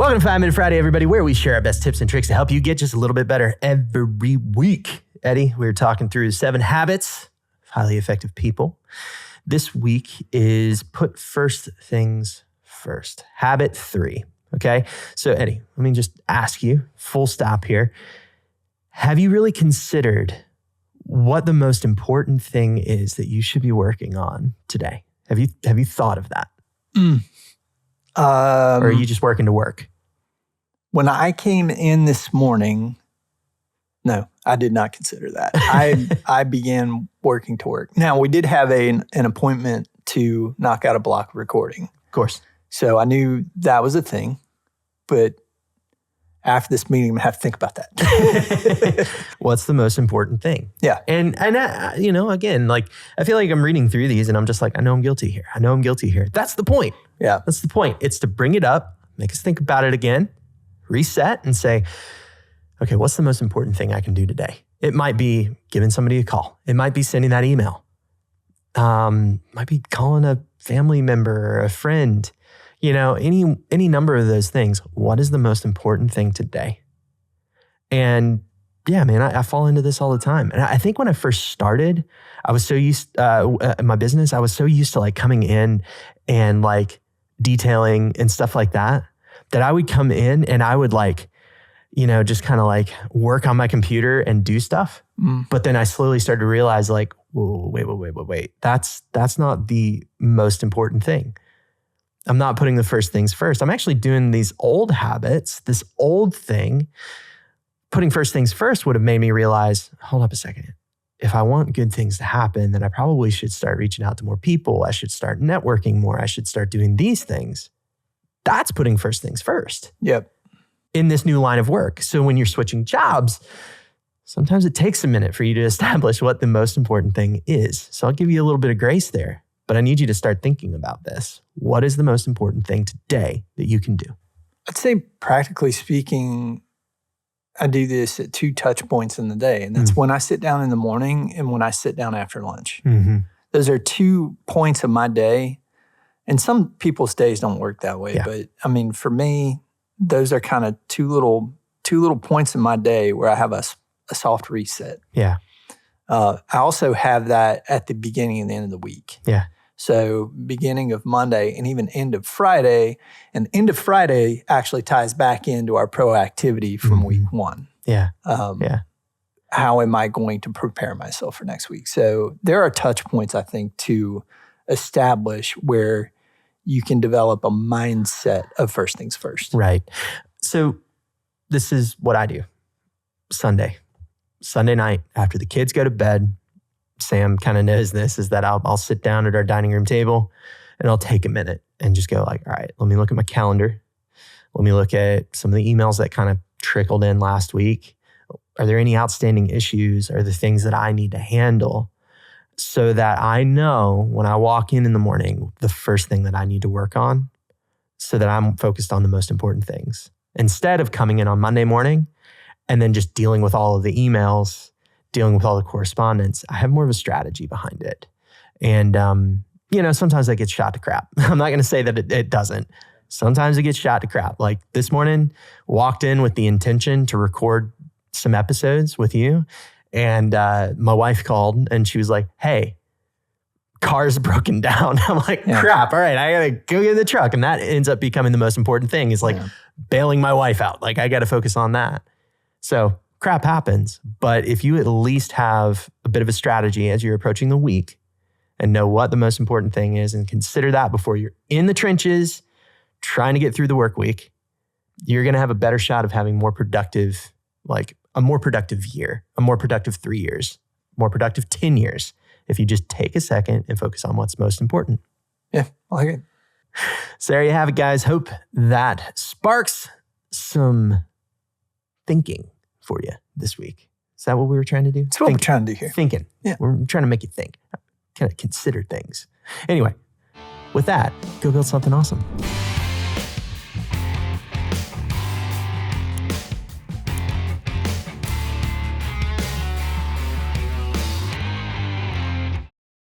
Welcome to 5 Minute Friday, everybody, where we share our best tips and tricks to help you get just a little bit better every week. Eddie, we're talking through 7 habits of highly effective people. This week is put first things first. Habit 3, okay? So Eddie, let me just ask you, full stop here. Have you really considered what the most important thing is that you should be working on today? Have you thought of that? Or are you just working to work? When I came in this morning, no, I did not consider that. I began working to work. Now, we did have an appointment to knock out a block of recording. Of course. So I knew that was a thing, but after this meeting, I'm going to have to think about that. What's the most important thing? Yeah. And again, like, I feel like I'm reading through these and I'm just like, I know I'm guilty here. I know I'm guilty here. That's the point. Yeah. That's the point. It's to bring it up, make us think about it again, reset and say, okay, what's the most important thing I can do today? It might be giving somebody a call. It might be sending that email. Might be calling a family member or a friend. Any number of those things. What is the most important thing today? And yeah, man, I fall into this all the time. And I think when I first started, I was so used, in my business, I was so used to like coming in and like detailing and stuff like that I would come in and I would like, just kind of like work on my computer and do stuff. But then I slowly started to realize like, whoa, wait. That's not the most important thing. I'm not putting the first things first. I'm actually doing these old habits, this old thing. Putting first things first would have made me realize, hold up a second. If I want good things to happen, then I probably should start reaching out to more people. I should start networking more. I should start doing these things. That's putting first things first. Yep. In this new line of work. So when you're switching jobs, sometimes it takes a minute for you to establish what the most important thing is. So I'll give you a little bit of grace there, but I need you to start thinking about this. What is the most important thing today that you can do? I'd say practically speaking, I do this at 2 touch points in the day. And that's when I sit down in the morning and when I sit down after lunch. Mm-hmm. Those are 2 points of my day. And some people's days don't work that way. Yeah. But I mean, for me, those are kind of two little points in my day where I have a soft reset. Yeah. I also have that at the beginning and the end of the week. Yeah. So beginning of Monday and even end of Friday. And end of Friday actually ties back into our proactivity from week 1. Yeah. How am I going to prepare myself for next week? So there are touch points, I think, to establish where you can develop a mindset of first things first. Right. So this is what I do. Sunday night after the kids go to bed, Sam kind of knows this, is that I'll sit down at our dining room table and I'll take a minute and just go like, all right, let me look at my calendar. Let me look at some of the emails that kind of trickled in last week. Are there any outstanding issues? Are there things that I need to handle so that I know when I walk in the morning, the first thing that I need to work on so that I'm focused on the most important things? Instead of coming in on Monday morning and then just dealing with all of the emails, dealing with all the correspondence, I have more of a strategy behind it. And, sometimes that gets shot to crap. I'm not going to say that it doesn't. Sometimes it gets shot to crap. Like this morning, walked in with the intention to record some episodes with you. And my wife called and she was like, hey, car's broken down. I'm like, crap. All right, I got to go get in the truck. And that ends up becoming the most important thing is like bailing my wife out. Like I got to focus on that. So crap happens. But if you at least have a bit of a strategy as you're approaching the week and know what the most important thing is and consider that before you're in the trenches trying to get through the work week, you're going to have a better shot of having more productive, like a more productive year, a more productive 3 years, more productive 10 years, if you just take a second and focus on what's most important. Yeah, I like it. So there you have it, guys. Hope that sparks some thinking for you this week. Is that what we were trying to do? That's what we're trying to do here. Thinking. Yeah. We're trying to make you think, kind of consider things. Anyway, with that, go build something awesome.